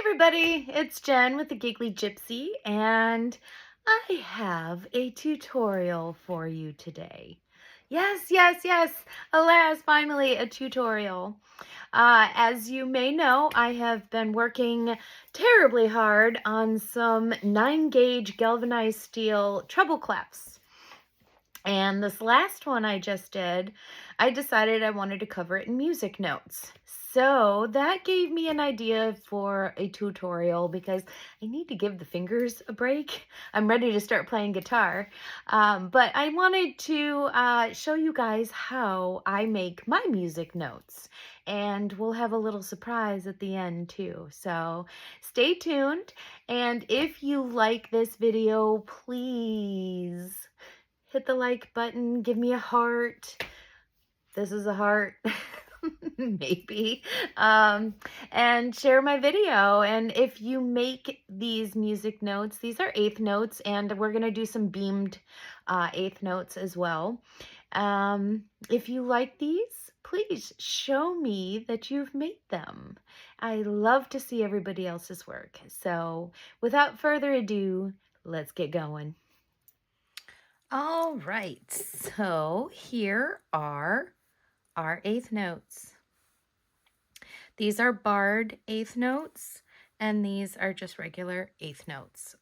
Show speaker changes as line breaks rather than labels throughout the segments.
Everybody, it's Jen with the Giggly Gypsy, and I have a tutorial for you today. Yes, yes, yes, alas, finally a tutorial. As you may know, I have been working terribly hard on some 9-gauge galvanized steel treble clefs. And this last one I just did, I decided I wanted to cover it in music notes. So that gave me an idea for a tutorial because I need to give the fingers a break. I'm ready to start playing guitar. But I wanted to show you guys how I make my music notes. And we'll have a little surprise at the end too. So stay tuned. And if you like this video, please hit the like button, give me a heart. This is a heart. Maybe. And share my video. And if you make these music notes, these are eighth notes, and we're going to do some beamed eighth notes as well. If you like these, please show me that you've made them. I love to see everybody else's work. So without further ado, let's get going. All right, so here are our eighth notes. These are barred eighth notes, and these are just regular eighth notes.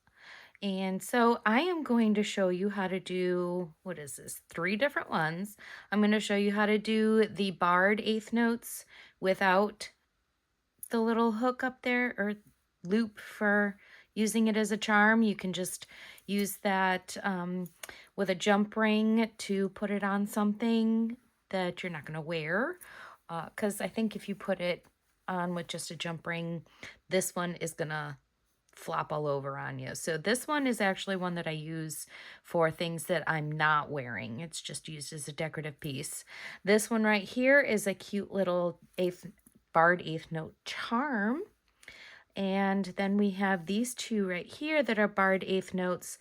And so I am going to show you how to do, what is this, 3 different ones. I'm going to show you how to do the barred eighth notes without the little hook up there or loop for using it as a charm. You can just use that with a jump ring to put it on something that you're not going to wear. Because I think if you put it on with just a jump ring, this one is going to flop all over on you. So this one is actually one that I use for things that I'm not wearing. It's just used as a decorative piece. This one right here is a cute little barred eighth note charm. And then we have these 2 right here that are barred eighth notes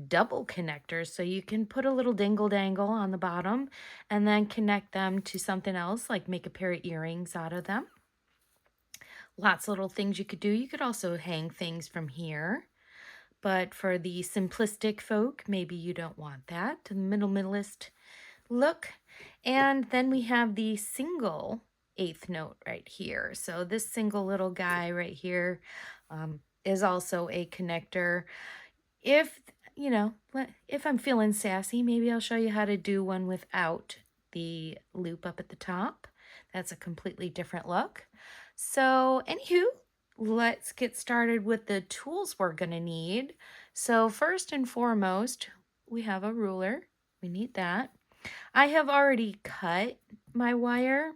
double connectors. So you can put a little dingle dangle on the bottom and then connect them to something else, like make a pair of earrings out of them. Lots of little things you could do. You could also hang things from here. But for the simplistic folk, maybe you don't want that. The minimalist look. And then we have the single eighth note right here. So this single little guy right here is also a connector. If, you know, if I'm feeling sassy, maybe I'll show you how to do one without the loop up at the top. That's a completely different look. So anywho, let's get started with the tools we're going to need. So first and foremost, we have a ruler. We need that. I have already cut my wire.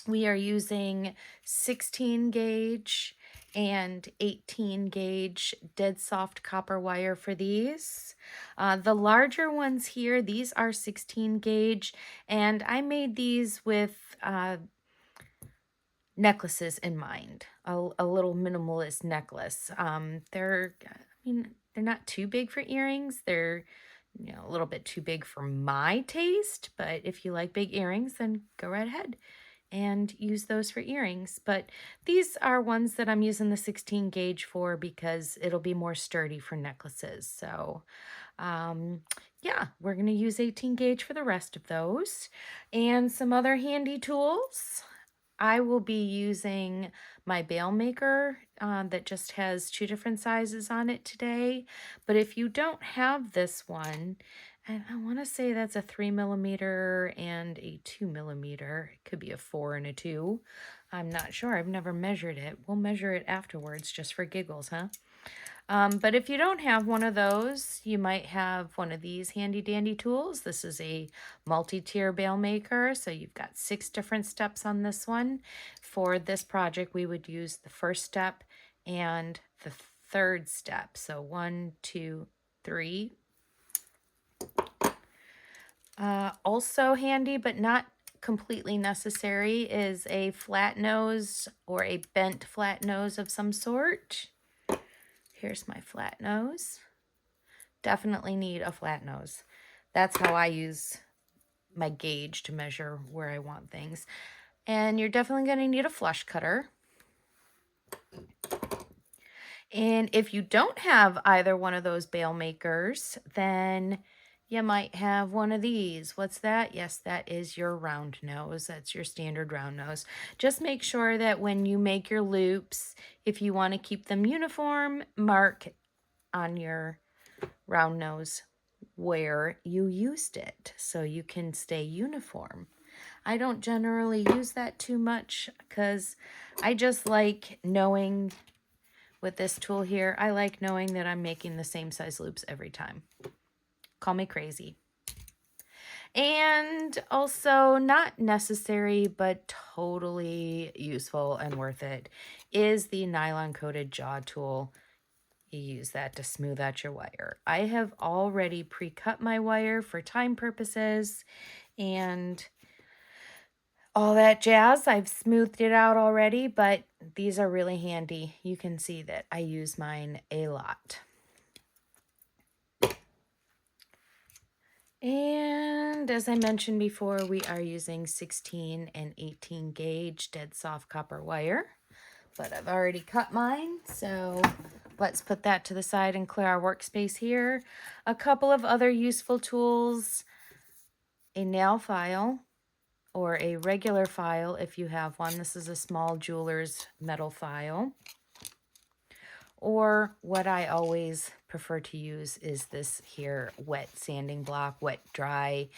We are using 16 gauge and 18 gauge dead soft copper wire for these. The larger ones here, these are 16 gauge, and I made these with necklaces in mind, a little minimalist necklace. They're not too big for earrings. They're a little bit too big for my taste, but if you like big earrings, then go right ahead and use those for earrings. But these are ones that I'm using the 16 gauge for because it'll be more sturdy for necklaces. So yeah, we're going to use 18 gauge for the rest of those. And some other handy tools. I will be using my bail maker that just has 2 different sizes on it today. But if you don't have this one, and I want to say that's a 3mm and a 2mm. It could be a 4 and a 2. I'm not sure. I've never measured it. We'll measure it afterwards just for giggles, huh? But if you don't have one of those, you might have one of these handy dandy tools. This is a multi-tier bail maker. So you've got 6 different steps on this one. For this project, we would use the first step and the 3rd step. So 1, 2, 3. Also handy, but not completely necessary, is a flat nose or a bent flat nose of some sort. Here's my flat nose. Definitely need a flat nose. That's how I use my gauge to measure where I want things. And you're definitely going to need a flush cutter. And if you don't have either one of those bail makers, then you might have one of these. What's that? Yes, that is your round nose. That's your standard round nose. Just make sure that when you make your loops, if you want to keep them uniform, mark on your round nose where you used it so you can stay uniform. I don't generally use that too much because I just like knowing with this tool here, I like knowing that I'm making the same size loops every time. Call me crazy. And also not necessary, but totally useful and worth it is the nylon coated jaw tool. You use that to smooth out your wire. I have already pre-cut my wire for time purposes and all that jazz. I've smoothed it out already, but these are really handy. You can see that I use mine a lot. And as I mentioned before, we are using 16 and 18 gauge dead soft copper wire, but I've already cut mine, so let's put that to the side and clear our workspace here. A couple of other useful tools, a nail file or a regular file if you have one. This is a small jeweler's metal file. Or what I always prefer to use is this here wet sanding block, wet dry.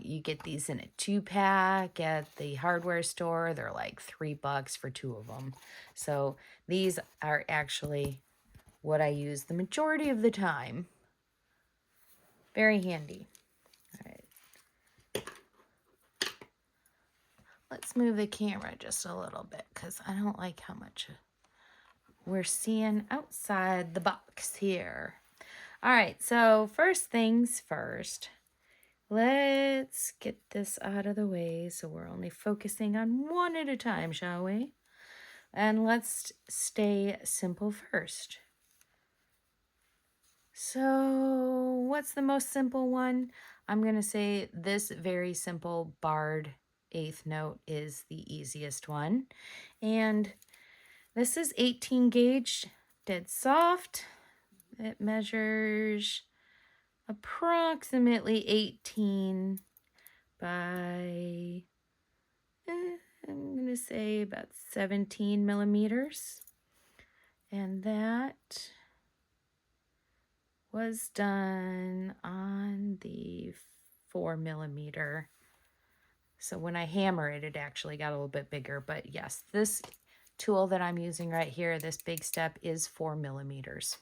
You get these in a 2-pack at the hardware store. They're like $3 for 2 of them. So these are actually what I use the majority of the time. Very handy. All right. Let's move the camera just a little bit because I don't like how much we're seeing outside the box here. All right, so first things first, let's get this out of the way so we're only focusing on one at a time, shall we? And let's stay simple first. So what's the most simple one? I'm going to say this very simple barred 8th note is the easiest one. And this is 18 gauge, dead soft. It measures approximately 18 by, I'm going to say about 17 millimeters. And that was done on the 4 millimeter. So when I hammer it, it actually got a little bit bigger. But yes, this tool that I'm using right here, this big step, is 4 millimeters.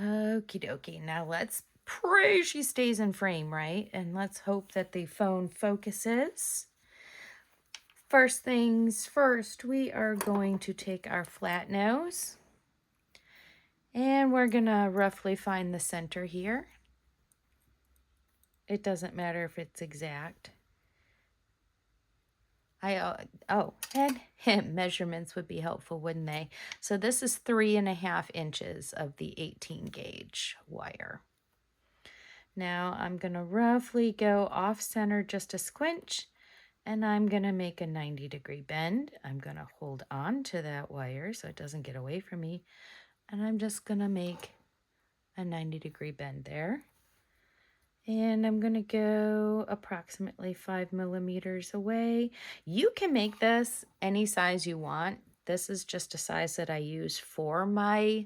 Okie dokie. Now let's pray she stays in frame, right? And let's hope that the phone focuses. First things first, we are going to take our flat nose and we're gonna roughly find the center here. It doesn't matter if it's exact. And measurements would be helpful, wouldn't they? So this is 3.5 inches of the 18 gauge wire. Now I'm gonna roughly go off center just a squinch, and I'm gonna make a 90-degree bend. I'm gonna hold on to that wire so it doesn't get away from me, and I'm just gonna make a 90-degree bend there. And I'm going to go approximately 5 millimeters away. You can make this any size you want. This is just a size that I use for my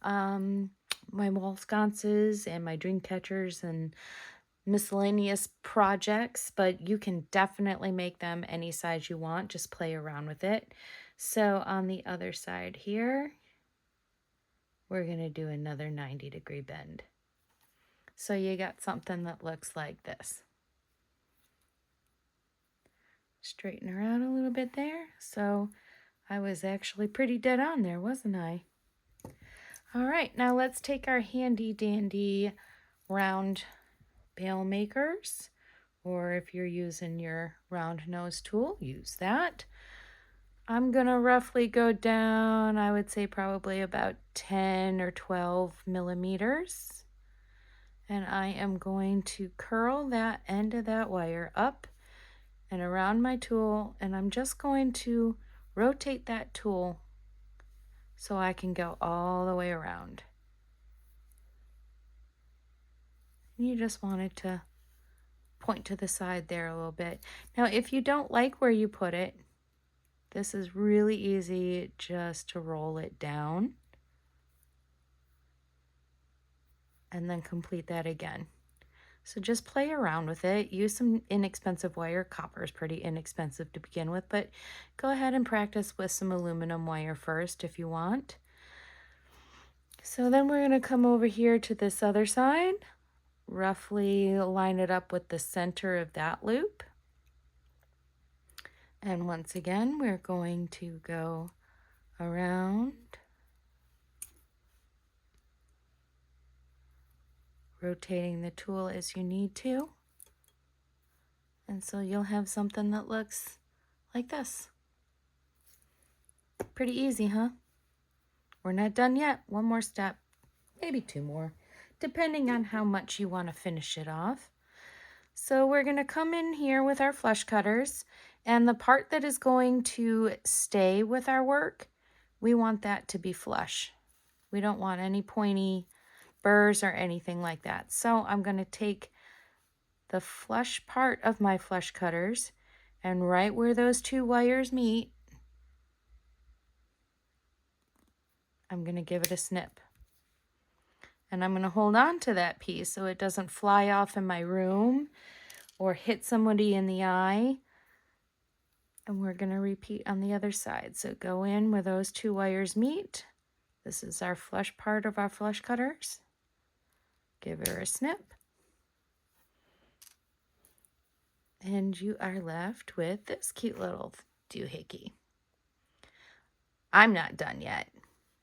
my wall sconces and my dream catchers and miscellaneous projects, but you can definitely make them any size you want. Just play around with it. So on the other side here, we're going to do another 90-degree bend. So you got something that looks like this. Straighten her out a little bit there. So I was actually pretty dead on there, wasn't I? All right, now let's take our handy dandy round bail makers, or if you're using your round nose tool, use that. I'm gonna roughly go down, I would say probably about 10 or 12 millimeters. And I am going to curl that end of that wire up and around my tool, and I'm just going to rotate that tool so I can go all the way around. And you just want it to point to the side there a little bit. Now, if you don't like where you put it, this is really easy just to roll it down and then complete that again. So just play around with it. Use some inexpensive wire. Copper is pretty inexpensive to begin with, but go ahead and practice with some aluminum wire first if you want. So then we're going to come over here to this other side, roughly line it up with the center of that loop. And once again, we're going to go around, rotating the tool as you need to. And so you'll have something that looks like this. Pretty easy, huh? We're not done yet. One more step, maybe two more, depending on how much you want to finish it off. So we're going to come in here with our flush cutters, and the part that is going to stay with our work, we want that to be flush. We don't want any pointy burrs or anything like that. So I'm going to take the flush part of my flush cutters, and right where those two wires meet, I'm going to give it a snip. And I'm going to hold on to that piece so it doesn't fly off in my room or hit somebody in the eye. And we're going to repeat on the other side. So go in where those two wires meet. This is our flush part of our flush cutters. Give her a snip. And you are left with this cute little doohickey. I'm not done yet.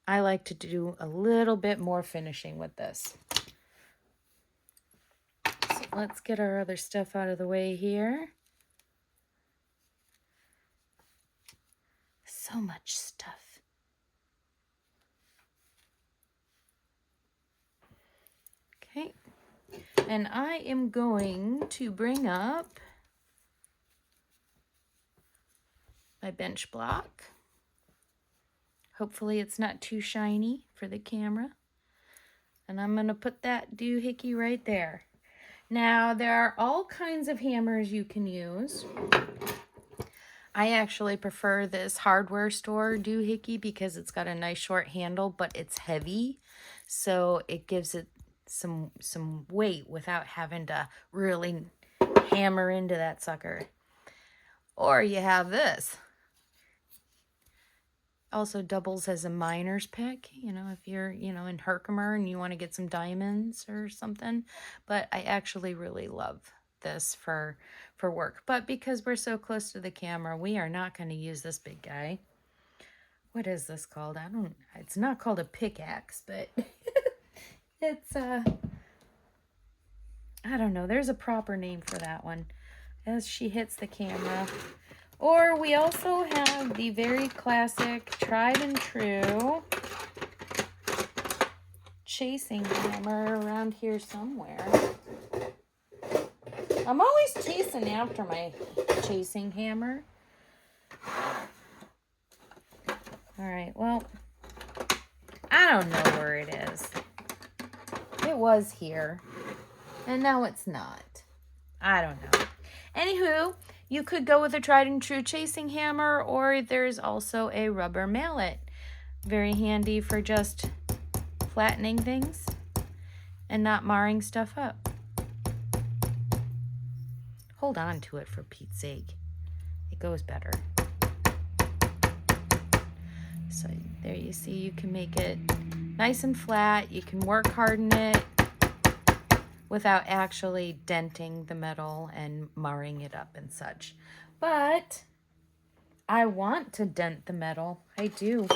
I like to do a little bit more finishing with this. So let's get our other stuff out of the way here. So much stuff. Okay. And I am going to bring up my bench block. Hopefully it's not too shiny for the camera. And I'm going to put that doohickey right there. Now, there are all kinds of hammers you can use. I actually prefer this hardware store doohickey because it's got a nice short handle, but it's heavy. So it gives it some weight without having to really hammer into that sucker. Or you have this. Also doubles as a miner's pick, you know, if you're, in Herkimer and you want to get some diamonds or something. But I actually really love this for work. But because we're so close to the camera, we are not going to use this big guy. What is this called? It's not called a pickaxe, but it's, I don't know. There's a proper name for that one as she hits the camera. Or we also have the very classic, tried and true chasing hammer around here somewhere. I'm always chasing after my chasing hammer. All right, well, I don't know where it is. It was here, and now it's not. I don't know. Anywho, you could go with a tried and true chasing hammer, or there's also a rubber mallet. Very handy for just flattening things and not marring stuff up. Hold on to it for Pete's sake. It goes better. So there you see, you can make it nice and flat. You can work hard in it without actually denting the metal and marring it up and such. But I want to dent the metal. I do.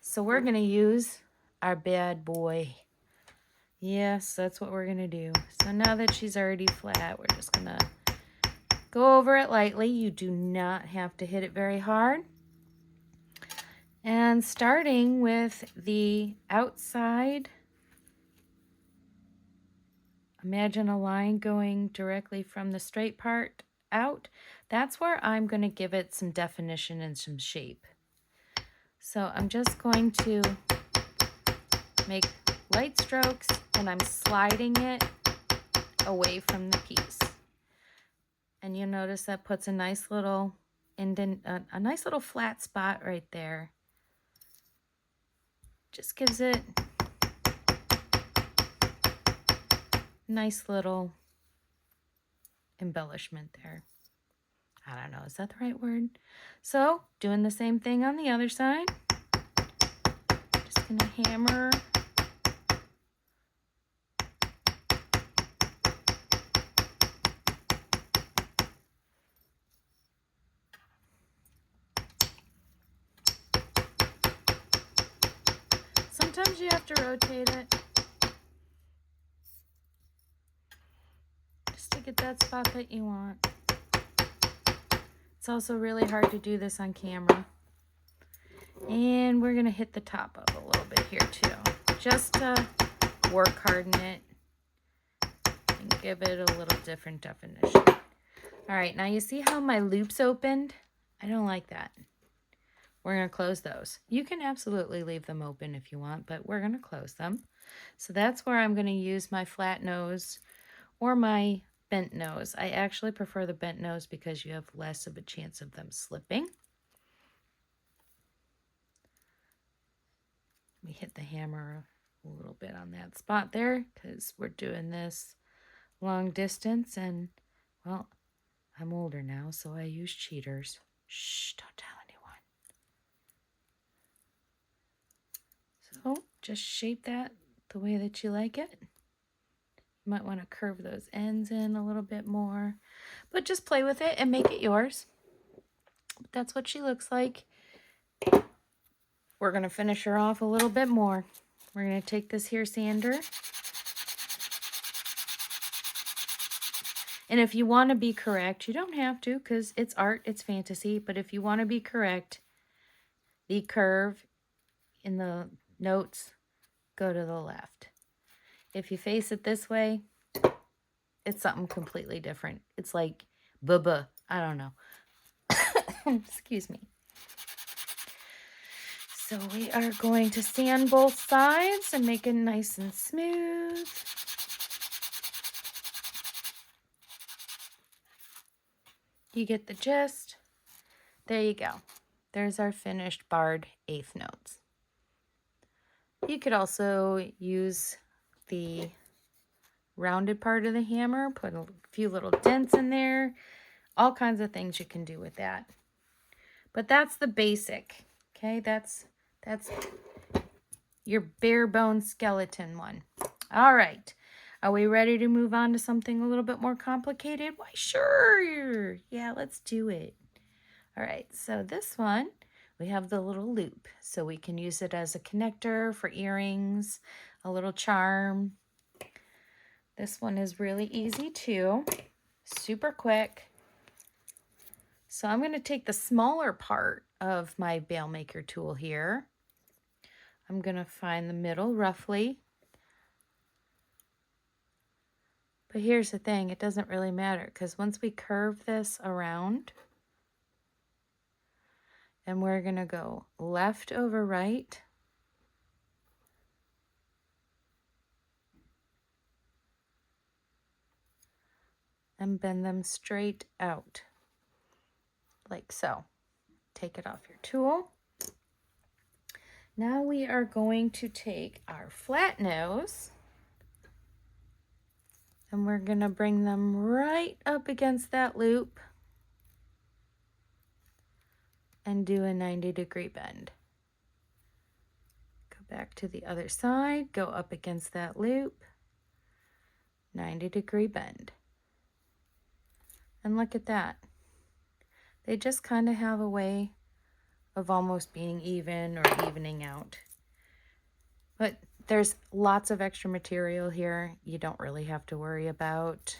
So we're going to use our bad boy. Yes, that's what we're going to do. So now that she's already flat, we're just going to go over it lightly. You do not have to hit it very hard. And starting with the outside, imagine a line going directly from the straight part out. That's where I'm going to give it some definition and some shape. So I'm just going to make light strokes, and I'm sliding it away from the piece. And you'll notice that puts a nice little indent, a nice little flat spot right there. Just gives it nice little embellishment there. I don't know, is that the right word? So doing the same thing on the other side. Just gonna hammer. Sometimes you have to rotate it just to get that spot that you want. It's also really hard to do this on camera. And we're gonna hit the top up a little bit here too, just to work harden it and give it a little different definition. All right, now you see how my loops opened? I don't like that. We're gonna close those. You can absolutely leave them open if you want, but we're gonna close them. So that's where I'm gonna use my flat nose or my bent nose. I actually prefer the bent nose because you have less of a chance of them slipping. Let me hit the hammer a little bit on that spot there because we're doing this long distance, and well, I'm older now, so I use cheaters. Shh, don't tell anyone. So just shape that the way that you like it. You might want to curve those ends in a little bit more, but just play with it and make it yours. That's what she looks like. We're going to finish her off a little bit more. We're going to take this here sander. And if you want to be correct, you don't have to because it's art, it's fantasy. But if you want to be correct, the curve in the notes go to the left. If you face it this way, it's something completely different. It's like buh-buh. I don't know. Excuse me. So we are going to sand both sides and make it nice and smooth. You get the gist. There you go. There's our finished barred eighth notes. You could also use the rounded part of the hammer, put a few little dents in there, all kinds of things you can do with that. But that's the basic, okay? That's your bare bones skeleton one. All right. Are we ready to move on to something a little bit more complicated? Why, sure. Yeah, let's do it. All right, so this one, we have the little loop. So we can use it as a connector for earrings, a little charm. This one is really easy too, super quick. So I'm going to take the smaller part of my bail maker tool here. I'm going to find the middle roughly. But here's the thing, it doesn't really matter because once we curve this around, and we're going to go left over right, and bend them straight out, like so. Take it off your tool. Now we are going to take our flat nose, and we're going to bring them right up against that loop and do a 90-degree bend. Go back to the other side, go up against that loop, 90-degree bend. And look at that. They just kind of have a way of almost being even or evening out. But there's lots of extra material here. You don't really have to worry about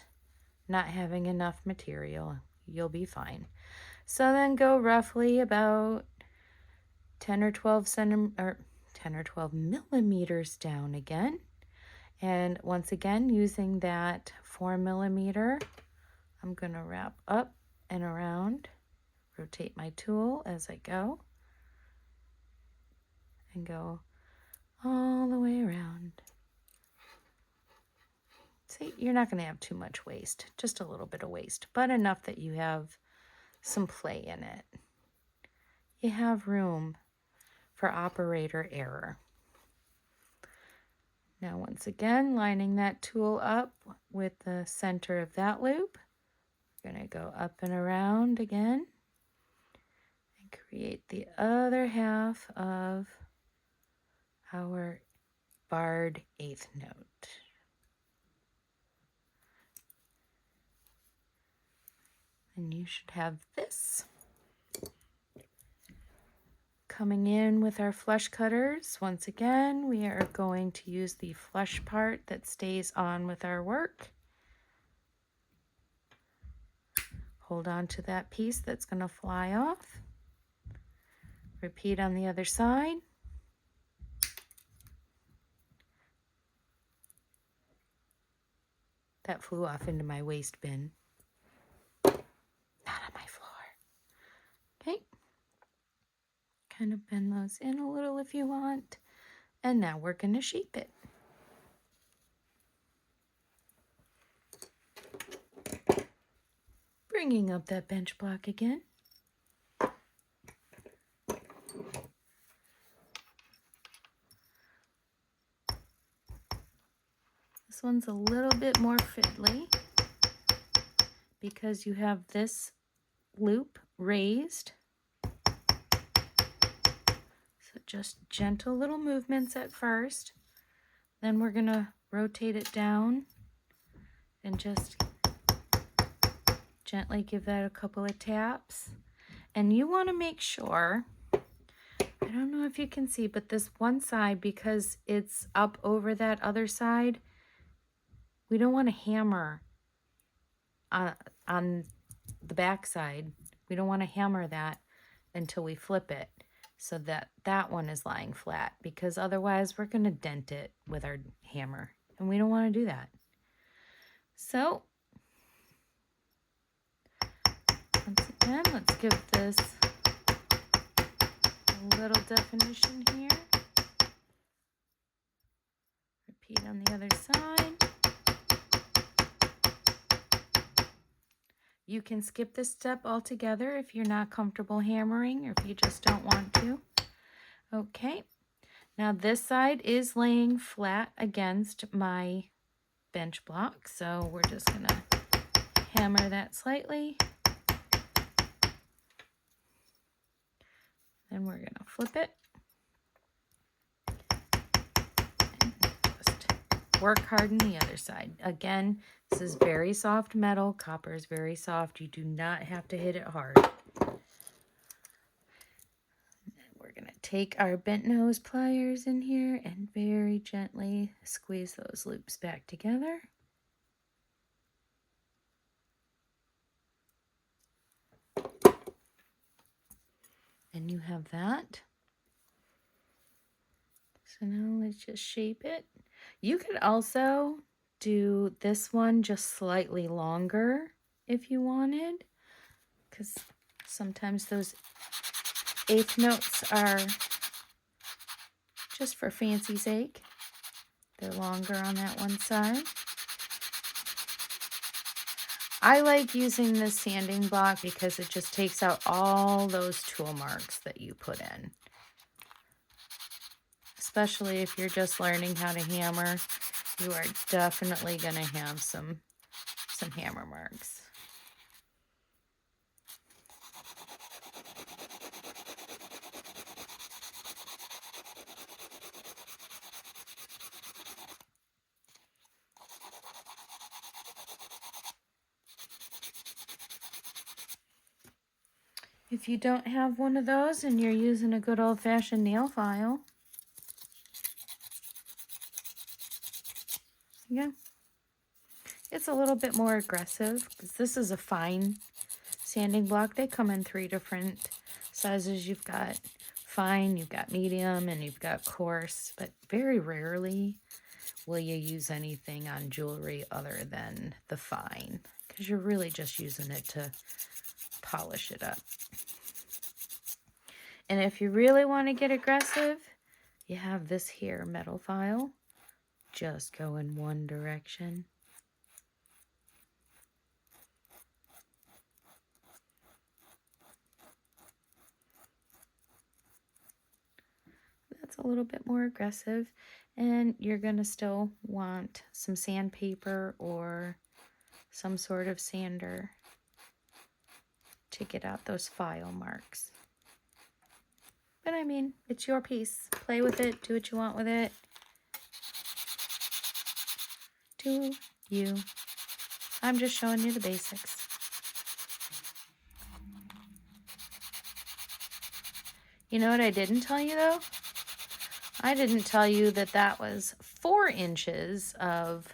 not having enough material. You'll be fine. So then go roughly about 10 or 12 millimeters down again. And once again, using that 4 millimeter, I'm going to wrap up and around, rotate my tool as I go. and go all the way around. See, you're not going to have too much waste, just a little bit of waste, but enough that you have some play in it. You have room for operator error. Now, once again, lining that tool up with the center of that loop. We're going to go up and around again and create the other half of our barred eighth note. And you should have this. Coming in with our flush cutters, once again, we are going to use the flush part that stays on with our work. Hold on to that piece that's going to fly off. Repeat on the other side. That flew off into my waste bin. Not on my floor. Okay. Kind of bend those in a little if you want. And now we're going to shape it. Bringing up that bench block again. This one's a little bit more fiddly because you have this loop raised. So just gentle little movements at first. Then we're going to rotate it down and just gently give that a couple of taps. And you want to make sure, I don't know if you can see, but this one side, because it's up over that other side, we don't want to hammer on the back side. We don't want to hammer that until we flip it so that that one is lying flat, because otherwise we're going to dent it with our hammer, and we don't want to do that. So once again, let's give this a little definition here. Repeat on the other side. You can skip this step altogether if you're not comfortable hammering or if you just don't want to. Okay, now this side is laying flat against my bench block, so we're just going to hammer that slightly. Then we're going to flip it. And just work hard on the other side. Again, this is very soft metal. Copper is very soft. You do not have to hit it hard. We're going to take our bent nose pliers in here and very gently squeeze those loops back together. And you have that. So now let's just shape it. You could also do this one just slightly longer if you wanted, because sometimes those eighth notes are just for fancy sake. They're longer on that one side. I like using this sanding block because it just takes out all those tool marks that you put in. Especially if you're just learning how to hammer, you are definitely going to have some hammer marks. If you don't have one of those and you're using a good old-fashioned nail file, yeah, it's a little bit more aggressive because this is a fine sanding block. They come in 3 different sizes. You've got fine, you've got medium, and you've got coarse, but very rarely will you use anything on jewelry other than the fine, because you're really just using it to polish it up. And if you really want to get aggressive, you have this here metal file, just go in one direction. That's a little bit more aggressive, and you're going to still want some sandpaper or some sort of sander to get out those file marks. But I mean, it's your piece. Play with it, do what you want with it. Do you. I'm just showing you the basics. You know what I didn't tell you though? I didn't tell you that that was 4 inches of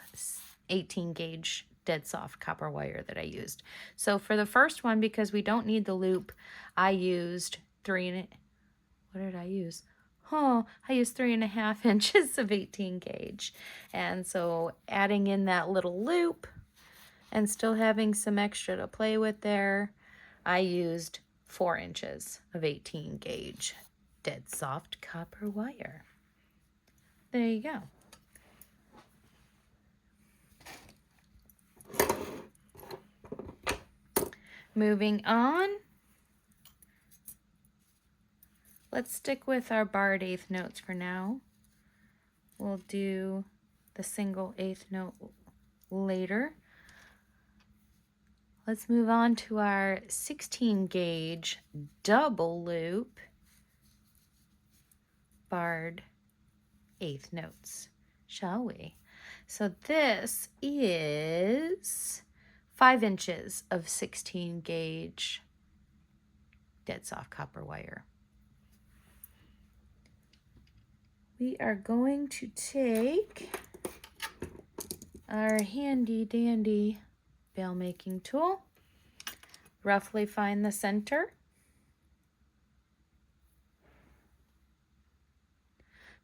18 gauge dead soft copper wire that I used. So for the first one, because we don't need the loop, I used what did I use? Oh, I used 3.5 inches of 18 gauge. And so adding in that little loop and still having some extra to play with there, I used 4 inches of 18 gauge dead soft copper wire. There you go. Moving on, let's stick with our barred eighth notes for now. We'll do the single eighth note later. Let's move on to our 16 gauge double loop barred eighth notes, shall we? So this is 5 inches of 16 gauge dead soft copper wire. We are going to take our handy dandy bail making tool, roughly find the center.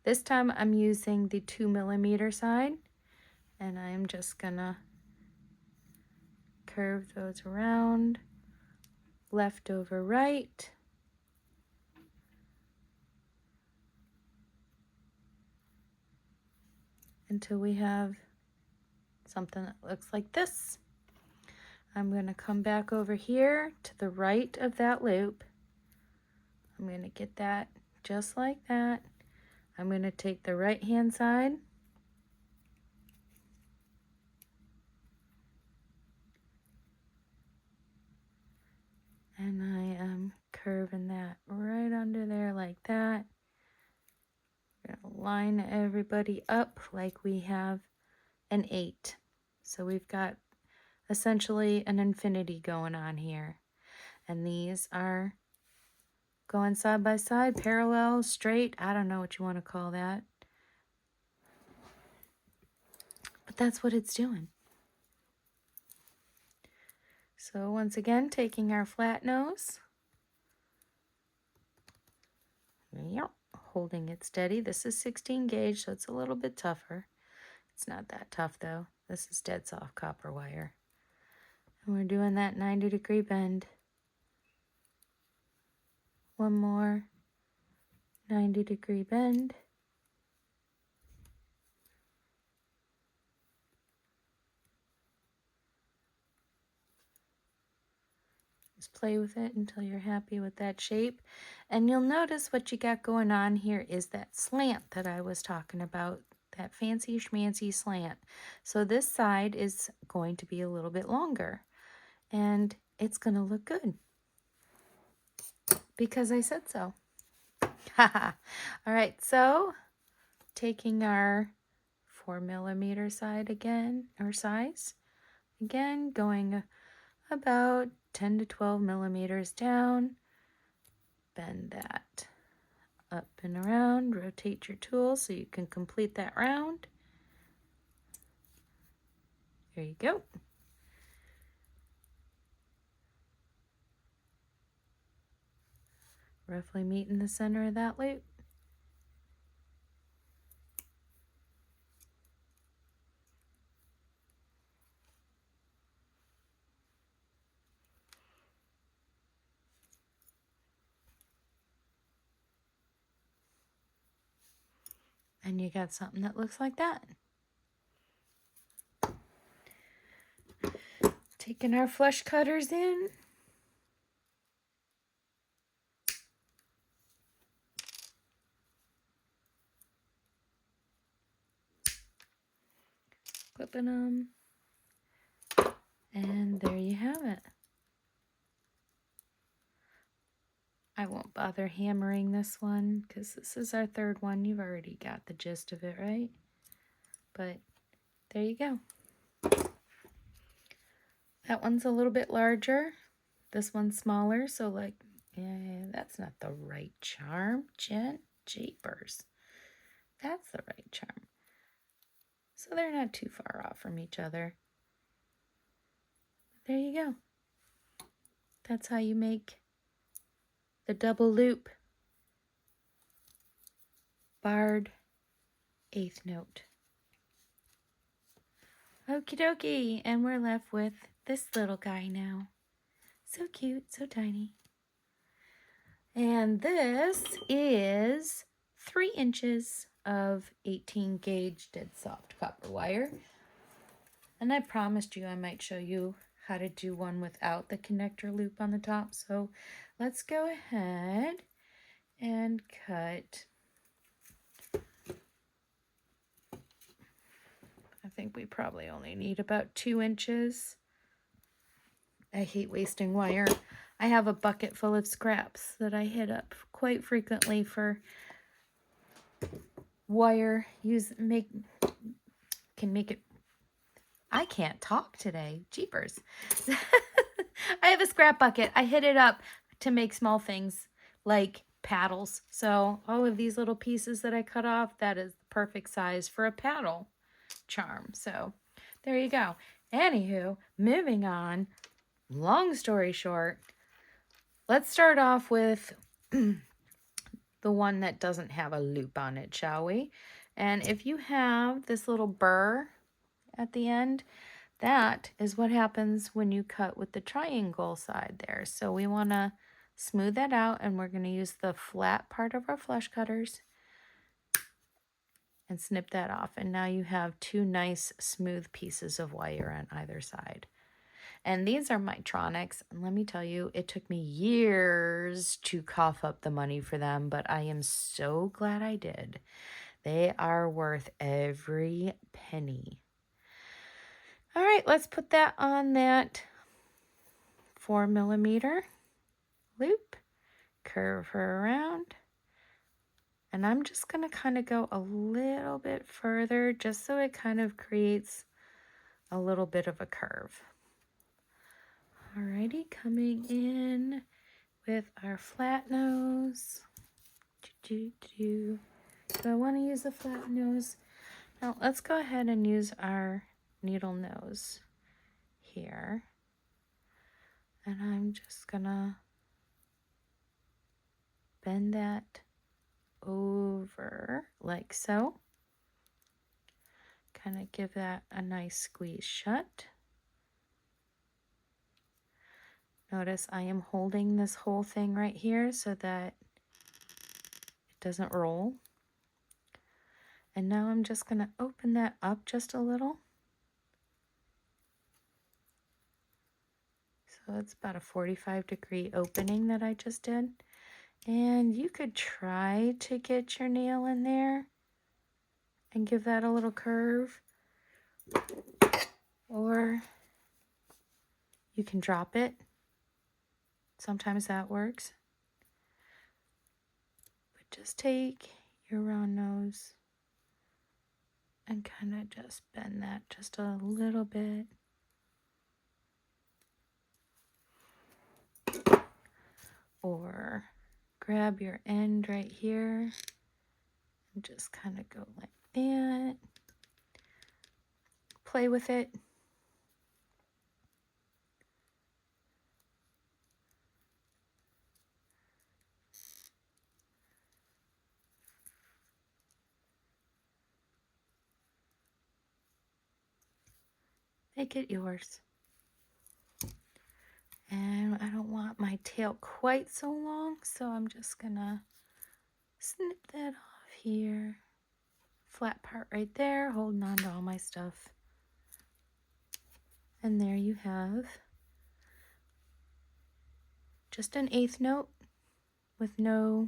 This time I'm using the 2mm side, and I'm just gonna curve those around, left over right. Until we have something that looks like this. I'm going to come back over here to the right of that loop. I'm going to get that just like that. I'm going to take the right hand side and I am curving that right under there like that. We're going to line everybody up like we have an 8. So we've got essentially an infinity going on here. And these are going side by side, parallel, straight, I don't know what you want to call that. But that's what it's doing. So once again, taking our flat nose, holding it steady. This is 16 gauge, so it's a little bit tougher. It's not that tough though. This is dead soft copper wire. And we're doing that 90-degree bend. One more 90-degree bend. Just play with it until you're happy with that shape. And you'll notice what you got going on here is that slant that I was talking about, that fancy schmancy slant. So this side is going to be a little bit longer, and it's going to look good because I said so. All right, so taking our 4mm side again, or size, again, going about 10 to 12 millimeters down, bend that up and around, rotate your tool so you can complete that round. There you go. Roughly meet in the center of that loop. And you got something that looks like that. Taking our flush cutters in. Clipping them. And there you have it. I won't bother hammering this one because this is our third one. You've already got the gist of it, right? But there you go. That one's a little bit larger. This one's smaller, so like, yeah, that's not the right charm. Jeepers. That's the right charm. So they're not too far off from each other. There you go. That's how you make the double loop barred 8th note. Okie dokie, and we're left with this little guy now. So cute, so tiny. And this is 3 inches of 18 gauge dead soft copper wire. And I promised you I might show you how to do one without the connector loop on the top. So let's go ahead and cut. I think we probably only need about 2 inches. I hate wasting wire. I have a bucket full of scraps that I hit up quite frequently for wire. Can make it. I can't talk today. Jeepers. I have a scrap bucket. I hit it up to make small things like paddles. So all of these little pieces that I cut off, that is the perfect size for a paddle charm. So there you go. Anywho, moving on. Long story short, let's start off with the one that doesn't have a loop on it, shall we? And if you have this little burr at the end, that is what happens when you cut with the triangle side there. So we want to smooth that out, and we're going to use the flat part of our flush cutters and snip that off. And now you have 2 nice smooth pieces of wire on either side. And these are Mitronics, and let me tell you, it took me years to cough up the money for them, but I am so glad I did. They are worth every penny. All right, let's put that on that 4mm loop, curve her around, and I'm just going to kind of go a little bit further just so it kind of creates a little bit of a curve. Alrighty, coming in with our flat nose. Do I want to use a flat nose? Now let's go ahead and use our needle nose here. And I'm just gonna bend that over like so. Kind of give that a nice squeeze shut. Notice I am holding this whole thing right here so that it doesn't roll. And now I'm just going to open that up just a little. So it's about a 45-degree opening that I just did. And you could try to get your nail in there and give that a little curve. Or you can drop it. Sometimes that works. But just take your round nose and kind of just bend that just a little bit. Or grab your end right here and just kind of go like that. Play with it. Make it yours. And I don't want my tail quite so long, so I'm just gonna snip that off here. flat part right there, holding on to all my stuff. And there you have just an 1/8 note with no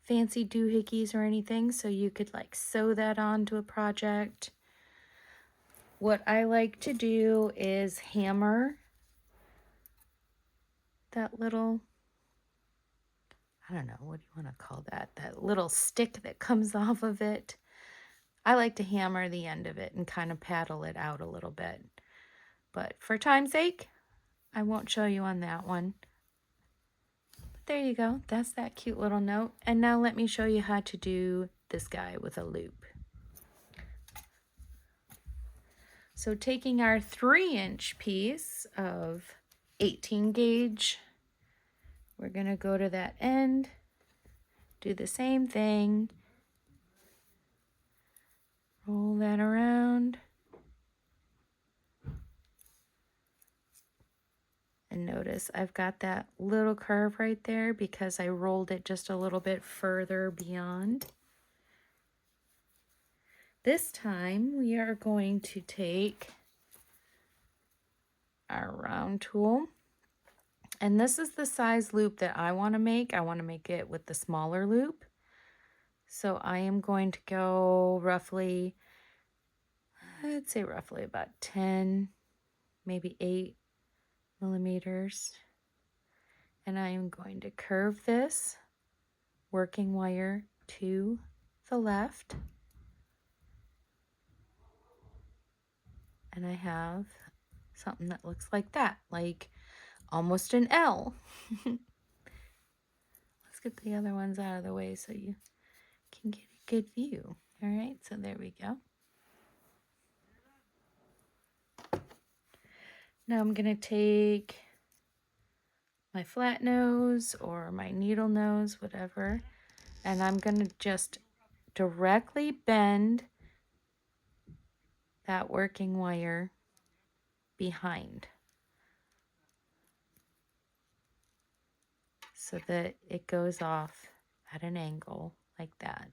fancy doohickeys or anything, so you could like sew that onto a project. What I like to do is hammer that little, I don't know, what do you want to call that? That little stick that comes off of it. I like to hammer the end of it and kind of paddle it out a little bit. But for time's sake, I won't show you on that one. But there you go. That's that cute little note. And now let me show you how to do this guy with a loop. So taking our 3-inch piece of 18 gauge, we're going to go to that end, do the same thing, roll that around, and notice I've got that little curve right there because I rolled it just a little bit further beyond. This time we are going to take our round tool, and this is the size loop that I want to make. I want to make it with the smaller loop. So I am going to go roughly, I'd say roughly about 10, maybe 8 millimeters. And I am going to curve this working wire to the left. And I have something that looks like that, like almost an L. Let's get the other ones out of the way so you can get a good view. All right, so there we go. Now I'm going to take my flat nose or my needle nose, whatever, and I'm going to just directly bend that working wire behind so that it goes off at an angle like that.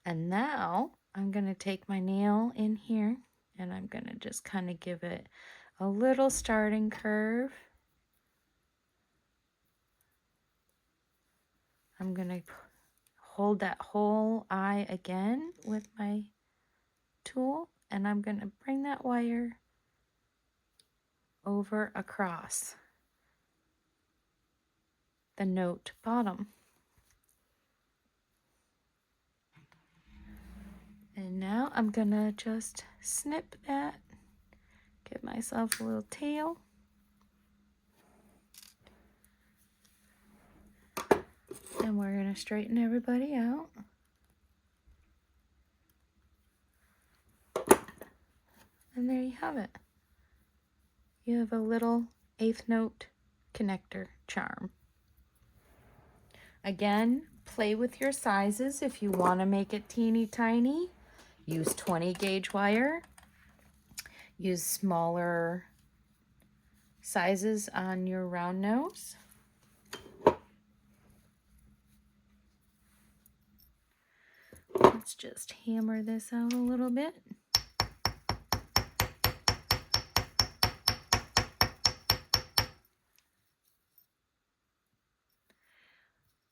And now I'm going to take my nail in here and I'm going to just kind of give it a little starting curve. I'm going to hold that whole eye again with my tool, and I'm going to bring that wire over across the note bottom. And now I'm going to just snip that, give myself a little tail. And we're going to straighten everybody out. And there you have it. You have a little 1/8 note connector charm. Again, play with your sizes. If you want to make it teeny tiny, use 20 gauge wire. Use smaller sizes on your round nose. Let's just hammer this out a little bit.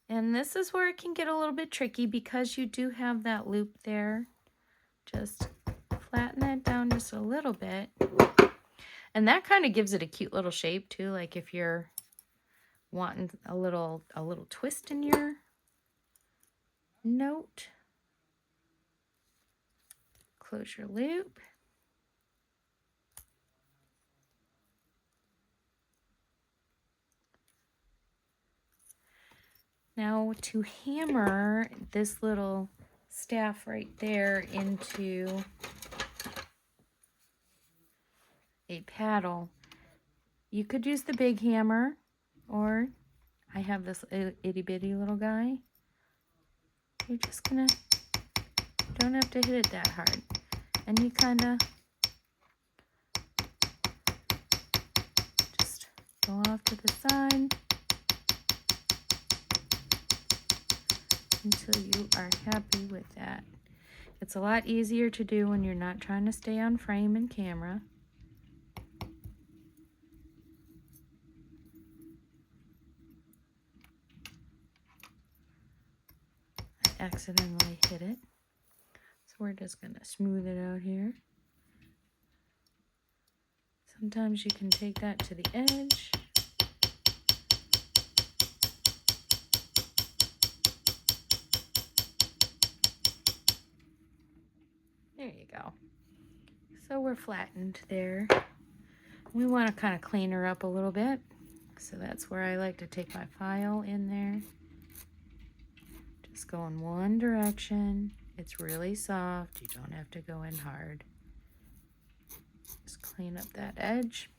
And this is where it can get a little bit tricky because you do have that loop there. Just flatten that down just a little bit. And that kind of gives it a cute little shape too, like if you're wanting a little twist in your note. Close your loop. Now to hammer this little staff right there into a paddle, you could use the big hammer, or I have this itty bitty little guy. You're just gonna, don't have to hit it that hard. And you kind of just go off to the side. until you are happy with that. It's a lot easier to do when you're not trying to stay on frame and camera. I accidentally hit it. So we're just going to smooth it out here. Sometimes you can take that to the edge. There you go. So we're flattened there. We want to kind of clean her up a little bit. So that's where I like to take my file in there. Just go in one direction. It's really soft. You don't have to go in hard. Just clean up that edge.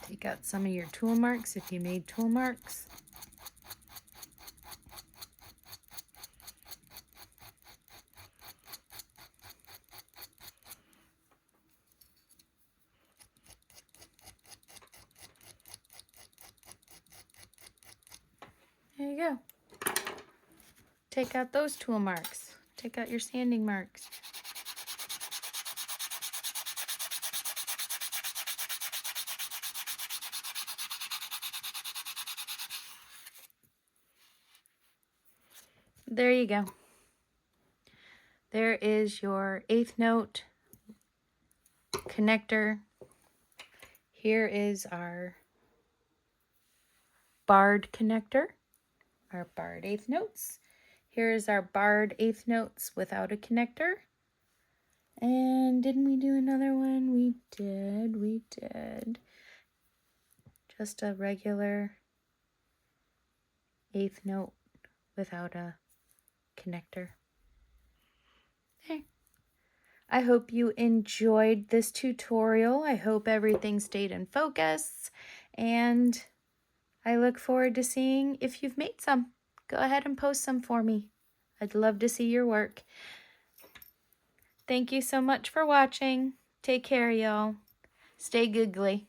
Take out some of your tool marks if you made tool marks. There you go. Take out those tool marks. Take out your sanding marks. There you go. There is your 1/8 note connector. Here is our barred connector, our barred 1/8 notes. Here is our barred 1/8 notes without a connector. And didn't we do another one? We did. Just a regular 1/8 note without a connector. Okay. I hope you enjoyed this tutorial. I hope everything stayed in focus, and I look forward to seeing if you've made some. Go ahead and post some for me. I'd love to see your work. Thank you so much for watching. Take care, y'all. Stay googly.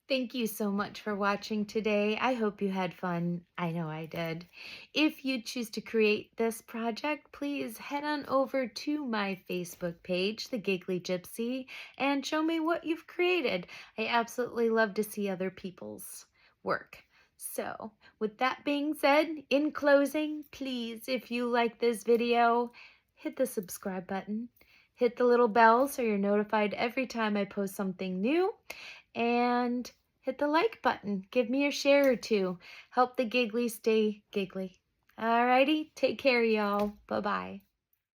Thank you so much for watching today. I hope you had fun. I know I did. If you choose to create this project, please head on over to my Facebook page, The Giggly Gypsy, and show me what you've created. I absolutely love to see other people's work. So, with that being said, in closing, please, if you like this video, hit the subscribe button. Hit the little bell so you're notified every time I post something new. And hit the like button. Give me a share or two. Help the giggly stay giggly. Alrighty, take care, y'all. Bye-bye.